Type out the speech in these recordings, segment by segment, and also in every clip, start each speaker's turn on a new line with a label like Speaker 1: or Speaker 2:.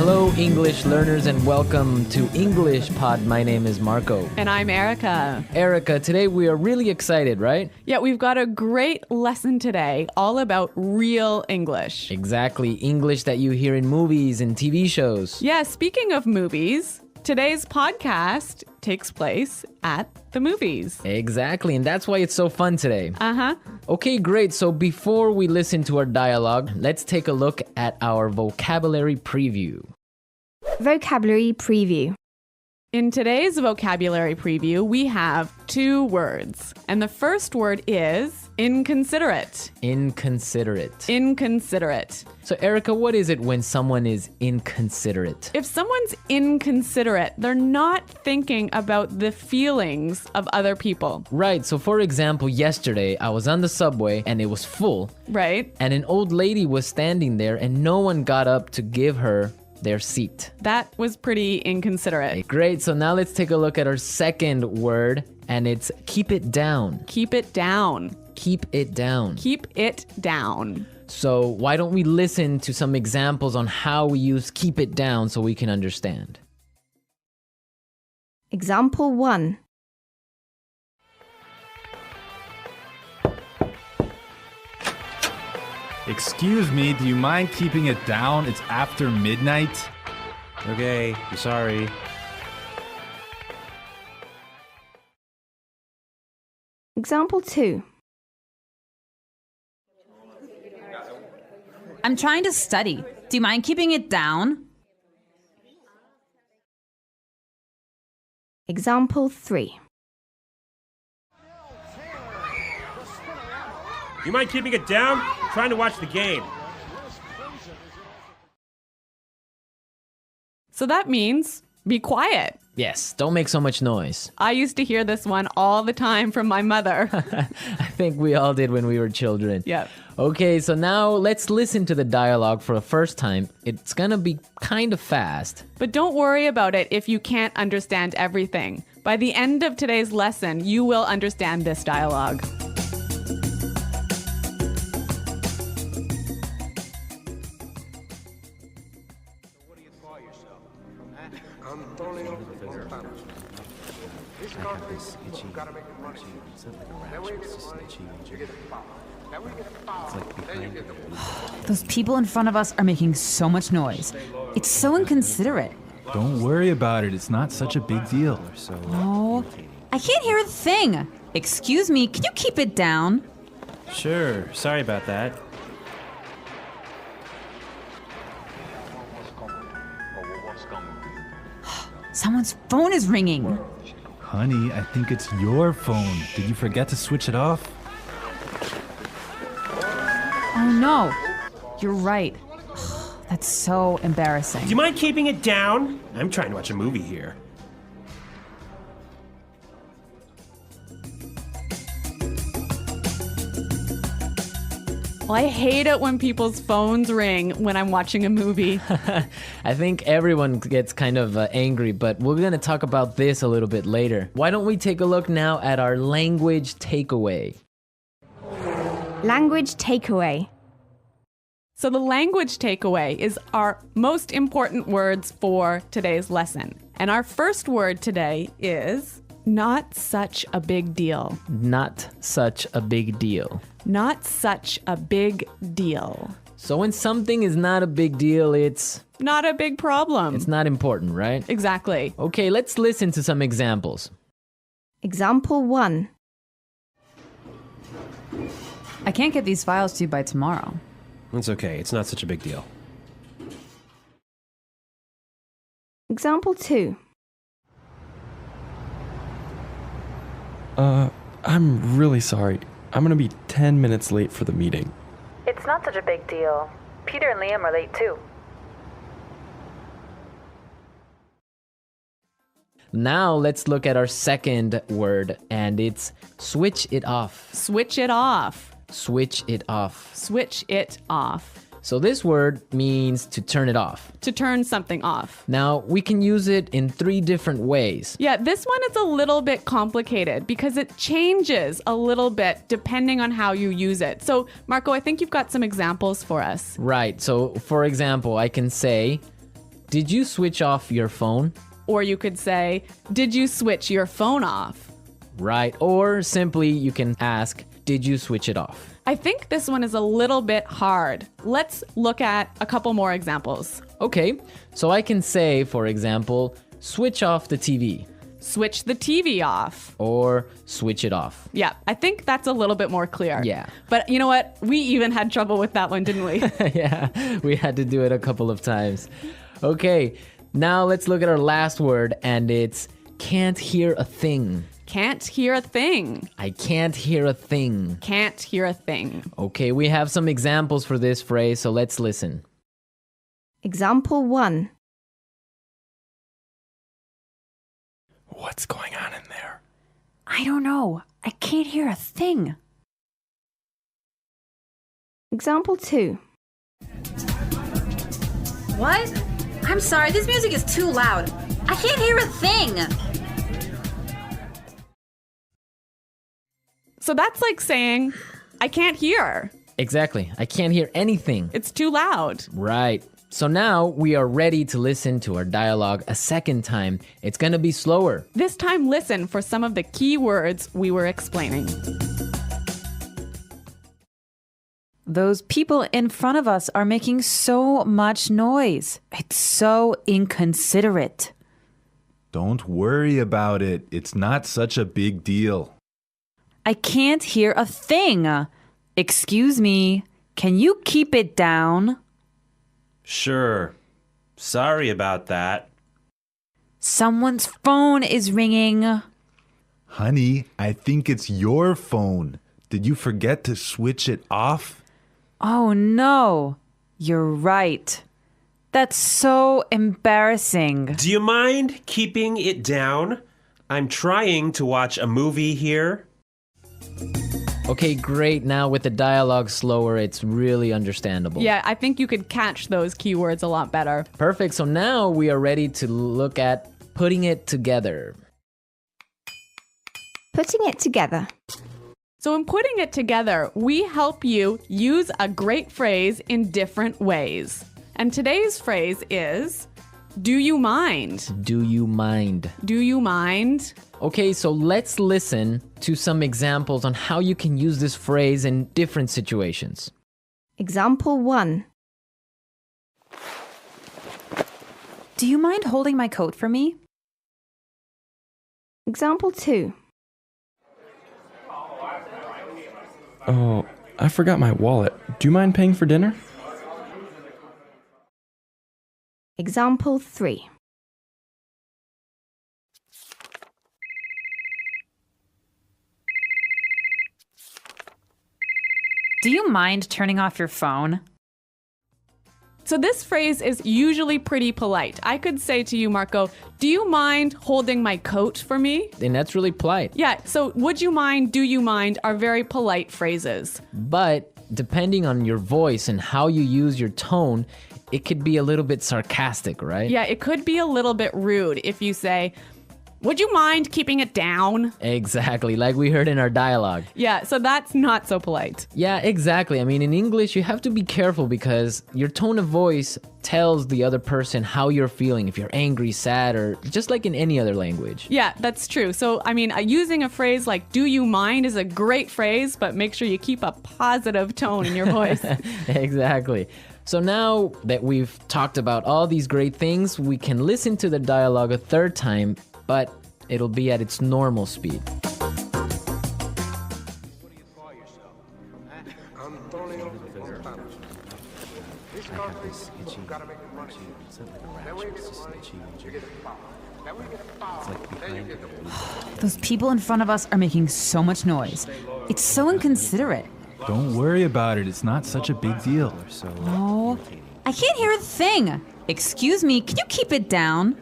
Speaker 1: Hello, English learners, and welcome to English Pod. My name is Marco.
Speaker 2: And I'm Erica.
Speaker 1: Erica, today we are really excited, right?
Speaker 2: Yeah, we've got a great lesson today all about real English.
Speaker 1: Exactly, English that you hear in movies and TV shows.
Speaker 2: Yeah, speaking of movies, today's podcast takes place at the movies.
Speaker 1: Exactly, and that's why it's so fun today.
Speaker 2: Uh-huh.
Speaker 1: Okay, great. So before we listen to our dialogue, let's take a look at our vocabulary preview.
Speaker 3: Vocabulary preview.
Speaker 2: In today's vocabulary preview, we have two words. And the first word is inconsiderate.
Speaker 1: Inconsiderate.
Speaker 2: Inconsiderate.
Speaker 1: So Erica, what is it when someone is inconsiderate?
Speaker 2: If someone's inconsiderate, they're not thinking about the feelings of other people.
Speaker 1: Right, so for example, yesterday I was on the subway and it was full.
Speaker 2: Right?
Speaker 1: And an old lady was standing there and no one got up to give her their seat.
Speaker 2: That was pretty inconsiderate.
Speaker 1: Great, so now let's take a look at our second word, and it's keep it down.
Speaker 2: Keep it down.
Speaker 1: Keep it down.
Speaker 2: Keep it down.
Speaker 1: So why don't we listen to some examples on how we use keep it down so we can understand.
Speaker 3: Example 1.
Speaker 4: Excuse me, do you mind keeping it down? It's after midnight.
Speaker 5: Okay, I'm sorry.
Speaker 3: Example 2.
Speaker 6: I'm trying to study. Do you mind keeping it down?
Speaker 3: Example 3.
Speaker 5: You mind keeping it down? I'm trying to watch the game.
Speaker 2: So that means be quiet.
Speaker 1: Yes, don't make so much noise.
Speaker 2: I used to hear this one all the time from my mother.
Speaker 1: I think we all did when we were children.
Speaker 2: Yep.
Speaker 1: Okay, so now let's listen to the dialogue for the first time. It's gonna be kind of fast.
Speaker 2: But don't worry about it if you can't understand everything. By the end of today's lesson, you will understand this dialogue.
Speaker 6: Those people in front of us are making so much noise. It's so inconsiderate.
Speaker 4: Don't worry about it. It's not such a big deal.
Speaker 6: Oh, I can't hear a thing. Excuse me, can you keep it down?
Speaker 5: Sure, sorry about that.
Speaker 6: Someone's phone is ringing.
Speaker 4: Honey, I think it's your phone. Did you forget to switch it off?
Speaker 6: Oh no, you're right. That's so embarrassing.
Speaker 5: Do you mind keeping it down? I'm trying to watch a movie here.
Speaker 2: Well, I hate it when people's phones ring when I'm watching a movie.
Speaker 1: I think everyone gets kind of angry, but we're gonna talk about this a little bit later. Why don't we take a look now at our language takeaway?
Speaker 3: Language takeaway.
Speaker 2: So the language takeaway is our most important words for today's lesson. And our first word today is not such a big deal.
Speaker 1: Not such a big deal.
Speaker 2: Not such a big deal.
Speaker 1: So when something is not a big deal, it's
Speaker 2: Not a big problem.
Speaker 1: not important, right?
Speaker 2: Exactly.
Speaker 1: Okay, let's listen to some examples.
Speaker 3: Example 1.
Speaker 6: I can't get these files to you by tomorrow.
Speaker 5: It's okay, it's not such a big deal.
Speaker 3: Example 2.
Speaker 7: I'm really sorry. I'm gonna be 10 minutes late for the meeting.
Speaker 8: It's not such a big deal. Peter and Liam are late too.
Speaker 1: Now let's look at our second word, and it's switch it off.
Speaker 2: Switch it off.
Speaker 1: Switch it off.
Speaker 2: Switch it off.
Speaker 1: So this word means to turn it off.
Speaker 2: To turn something off.
Speaker 1: Now, we can use it in 3 different ways.
Speaker 2: Yeah, this one is a little bit complicated because it changes a little bit depending on how you use it. So, Marco, I think you've got some examples for us.
Speaker 1: Right. So, for example, I can say, did you switch off your phone?
Speaker 2: Or you could say, did you switch your phone off?
Speaker 1: Right. Or simply you can ask, did you switch it off?
Speaker 2: I think this one is a little bit hard. Let's look at a couple more examples.
Speaker 1: Okay, so I can say, for example, switch off the TV
Speaker 2: Switch the TV off.
Speaker 1: or switch it off.
Speaker 2: Yeah, I think that's a little bit more clear.
Speaker 1: Yeah.
Speaker 2: But you know what? We even had trouble with that one, didn't we?
Speaker 1: Yeah, we had to do it a couple of times. Okay, now let's look at our last word, and it's can't hear a thing.
Speaker 2: Can't hear a thing.
Speaker 1: I can't hear a thing.
Speaker 2: Can't hear a thing.
Speaker 1: Okay, we have some examples for this phrase, so let's listen.
Speaker 3: Example 1.
Speaker 7: What's going on in there?
Speaker 6: I don't know. I can't hear a thing.
Speaker 3: Example 2.
Speaker 9: What? I'm sorry, this music is too loud. I can't hear a thing.
Speaker 2: So that's like saying, I can't hear.
Speaker 1: Exactly, I can't hear anything.
Speaker 2: It's too loud.
Speaker 1: Right. So now we are ready to listen to our dialogue a second time. It's gonna be slower.
Speaker 2: This time, listen for some of the key words we were explaining.
Speaker 6: Those people in front of us are making so much noise. It's so inconsiderate.
Speaker 4: Don't worry about it. It's not such a big deal.
Speaker 6: I can't hear a thing. Excuse me, can you keep it down?
Speaker 5: Sure. Sorry about that.
Speaker 6: Someone's phone is ringing.
Speaker 4: Honey, I think it's your phone. Did you forget to switch it off?
Speaker 6: Oh no, you're right. That's so embarrassing.
Speaker 5: Do you mind keeping it down? I'm trying to watch a movie here.
Speaker 1: Okay, great. Now with the dialogue slower, it's really understandable.
Speaker 2: Yeah, I think you could catch those keywords a lot better.
Speaker 1: Perfect. So now we are ready to look at putting it together.
Speaker 3: Putting it together.
Speaker 2: So in putting it together, we help you use a great phrase in different ways. And today's phrase is, do you mind?
Speaker 1: Do you mind?
Speaker 2: Do you mind?
Speaker 1: Okay, so let's listen to some examples on how you can use this phrase in different situations.
Speaker 3: Example 1.
Speaker 6: Do you mind holding my coat for me?
Speaker 3: Example 2.
Speaker 7: Oh, I forgot my wallet. Do you mind paying for dinner?
Speaker 3: Example 3.
Speaker 6: Do you mind turning off your phone?
Speaker 2: So this phrase is usually pretty polite. I could say to you, Marco, do you mind holding my coat for me?
Speaker 1: And that's really polite.
Speaker 2: Yeah, so would you mind, do you mind are very polite phrases.
Speaker 1: But depending on your voice and how you use your tone, it could be a little bit sarcastic, right?
Speaker 2: Yeah, it could be a little bit rude if you say, would you mind keeping it down?
Speaker 1: Exactly, like we heard in our dialogue.
Speaker 2: Yeah, so that's not so polite.
Speaker 1: Yeah, exactly. I mean, in English, you have to be careful because your tone of voice tells the other person how you're feeling, if you're angry, sad, or just like in any other language.
Speaker 2: Yeah, that's true. So, I mean, using a phrase like do you mind is a great phrase, but make sure you keep a positive tone in your voice.
Speaker 1: Exactly. So now that we've talked about all these great things, we can listen to the dialogue a third time, but it'll be at its normal speed.
Speaker 6: Those people in front of us are making so much noise. It's so inconsiderate.
Speaker 4: Don't worry about it. It's not such a big deal.
Speaker 6: Oh, I can't hear a thing. Excuse me, can you keep it down?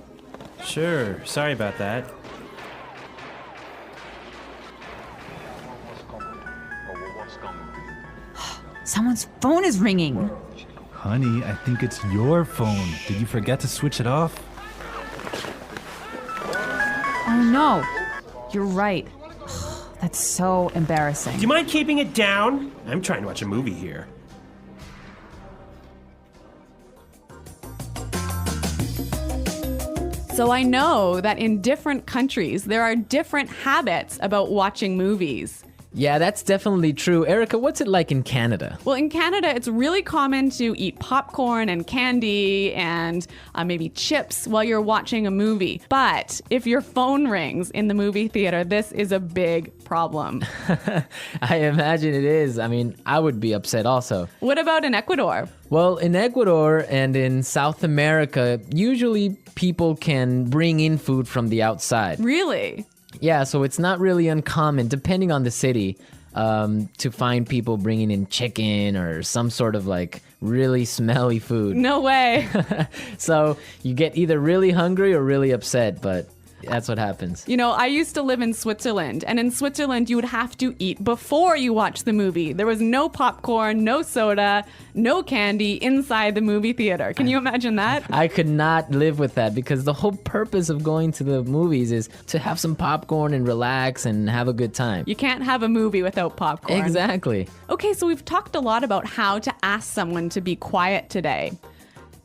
Speaker 5: Sure. Sorry about that.
Speaker 6: Someone's phone is ringing.
Speaker 4: Honey, I think it's your phone. Did you forget to switch it off?
Speaker 6: Oh no, you're right. That's so embarrassing.
Speaker 5: Do you mind keeping it down? I'm trying to watch a movie here.
Speaker 2: So I know that in different countries, there are different habits about watching movies.
Speaker 1: Yeah, that's definitely true. Erica, what's it like in Canada?
Speaker 2: Well, in Canada, it's really common to eat popcorn and candy and maybe chips while you're watching a movie. But if your phone rings in the movie theater, this is a big problem.
Speaker 1: I imagine it is. I mean, I would be upset also.
Speaker 2: What about in Ecuador?
Speaker 1: Well, in Ecuador and in South America, usually people can bring in food from the outside.
Speaker 2: Really?
Speaker 1: Yeah, so it's not really uncommon, depending on the city, to find people bringing in chicken or some sort of like really smelly food.
Speaker 2: No way.
Speaker 1: So you get either really hungry or really upset, but that's what happens.
Speaker 2: You know, I used to live in Switzerland, and in Switzerland, you would have to eat before you watch the movie. There was no popcorn, no soda, no candy inside the movie theater. Can you imagine that?
Speaker 1: I could not live with that because the whole purpose of going to the movies is to have some popcorn and relax and have a good time.
Speaker 2: You can't have a movie without popcorn.
Speaker 1: Exactly.
Speaker 2: Okay, so we've talked a lot about how to ask someone to be quiet today.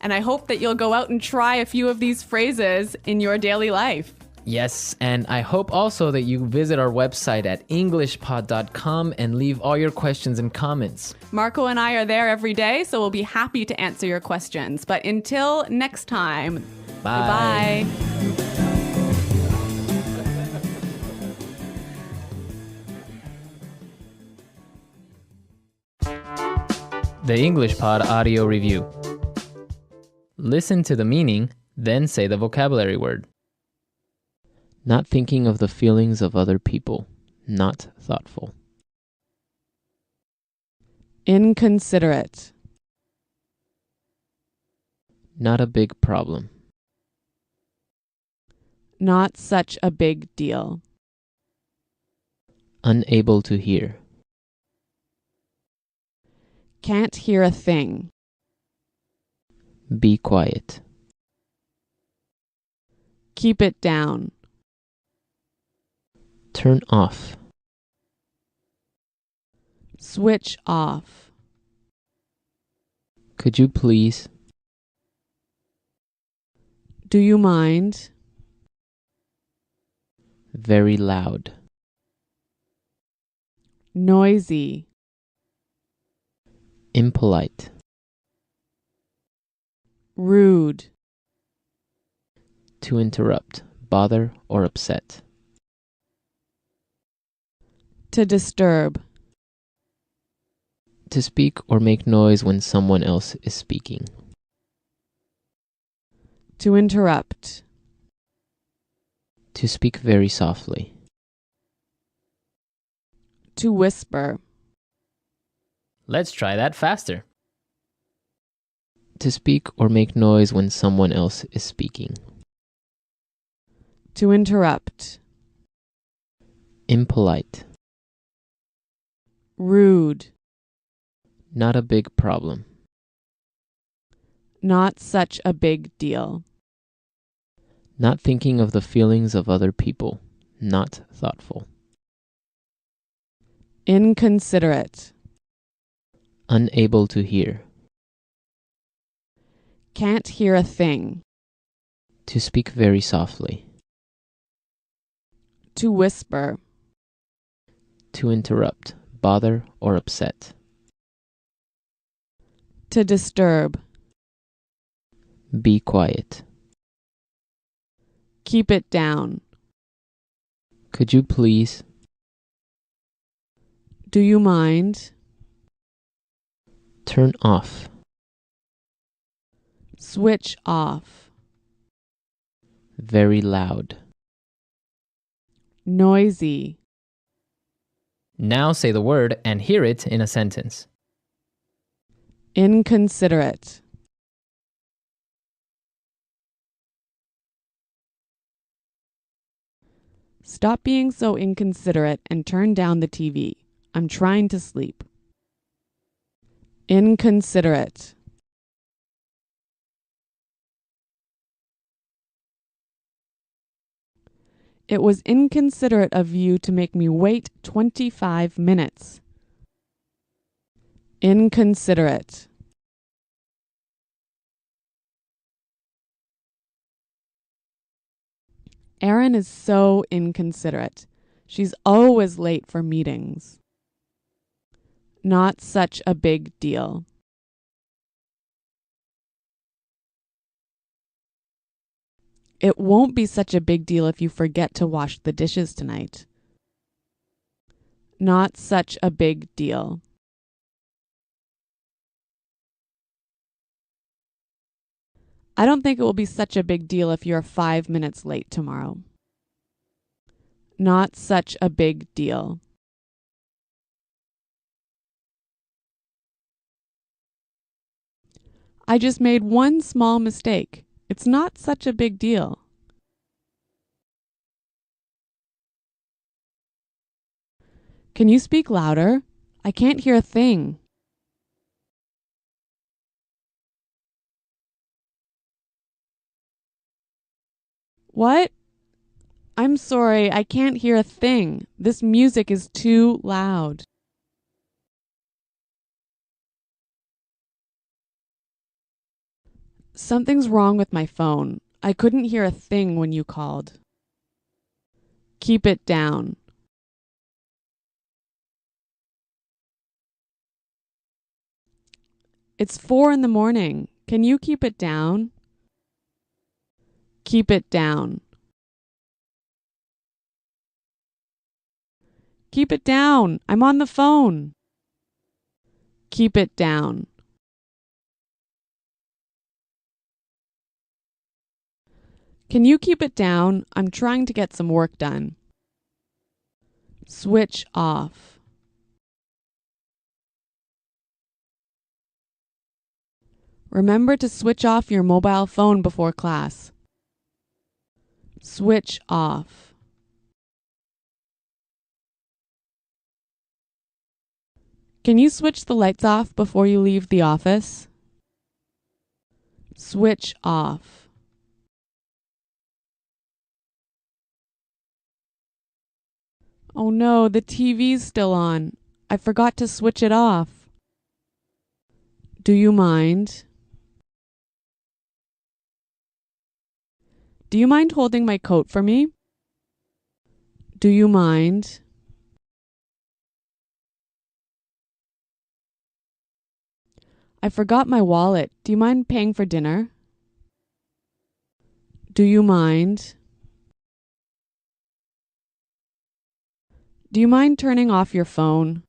Speaker 2: And I hope that you'll go out and try a few of these phrases in your daily life.
Speaker 1: Yes, and I hope also that you visit our website at englishpod.com and leave all your questions and comments.
Speaker 2: Marco and I are there every day, so we'll be happy to answer your questions. But until next time,
Speaker 1: Bye.
Speaker 2: Goodbye.
Speaker 1: The English Pod Audio Review. Listen to the meaning, then say the vocabulary word. Not thinking of the feelings of other people. Not thoughtful.
Speaker 2: Inconsiderate.
Speaker 1: Not a big problem.
Speaker 2: Not such a big deal.
Speaker 1: Unable to hear.
Speaker 2: Can't hear a thing.
Speaker 1: Be quiet.
Speaker 2: Keep it down.
Speaker 1: Turn off.
Speaker 2: Switch off.
Speaker 1: Could you please?
Speaker 2: Do you mind?
Speaker 1: Very loud.
Speaker 2: Noisy.
Speaker 1: Impolite.
Speaker 2: Rude.
Speaker 1: To interrupt, bother, or upset.
Speaker 2: To disturb.
Speaker 1: To speak or make noise when someone else is speaking.
Speaker 2: To interrupt.
Speaker 1: To speak very softly.
Speaker 2: To whisper.
Speaker 1: Let's try that faster. To speak or make noise when someone else is speaking.
Speaker 2: To interrupt.
Speaker 1: Impolite.
Speaker 2: Rude.
Speaker 1: Not a big problem.
Speaker 2: Not such a big deal.
Speaker 1: Not thinking of the feelings of other people. Not thoughtful.
Speaker 2: Inconsiderate.
Speaker 1: Unable to hear.
Speaker 2: Can't hear a thing.
Speaker 1: To speak very softly.
Speaker 2: To whisper.
Speaker 1: To interrupt, bother, or upset.
Speaker 2: To disturb.
Speaker 1: Be quiet.
Speaker 2: Keep it down.
Speaker 1: Could you please?
Speaker 2: Do you mind?
Speaker 1: Turn off.
Speaker 2: Switch off.
Speaker 1: Very loud.
Speaker 2: Noisy.
Speaker 1: Now say the word and hear it in a sentence.
Speaker 2: Inconsiderate. Stop being so inconsiderate and turn down the TV. I'm trying to sleep. Inconsiderate. It was inconsiderate of you to make me wait 25 minutes. Inconsiderate. Erin is so inconsiderate. She's always late for meetings. Not such a big deal. It won't be such a big deal if you forget to wash the dishes tonight. Not such a big deal. I don't think it will be such a big deal if you're 5 minutes late tomorrow. Not such a big deal. I just made one small mistake. It's not such a big deal. Can you speak louder? I can't hear a thing. What? I'm sorry, I can't hear a thing. This music is too loud. Something's wrong with my phone. I couldn't hear a thing when you called. Keep it down. It's 4 in the morning. Can you keep it down? Keep it down. Keep it down. I'm on the phone. Keep it down. Can you keep it down? I'm trying to get some work done. Switch off. Remember to switch off your mobile phone before class. Switch off. Can you switch the lights off before you leave the office? Switch off. Oh no, the TV's still on. I forgot to switch it off. Do you mind? Do you mind holding my coat for me? Do you mind? I forgot my wallet. Do you mind paying for dinner? Do you mind? Do you mind turning off your phone?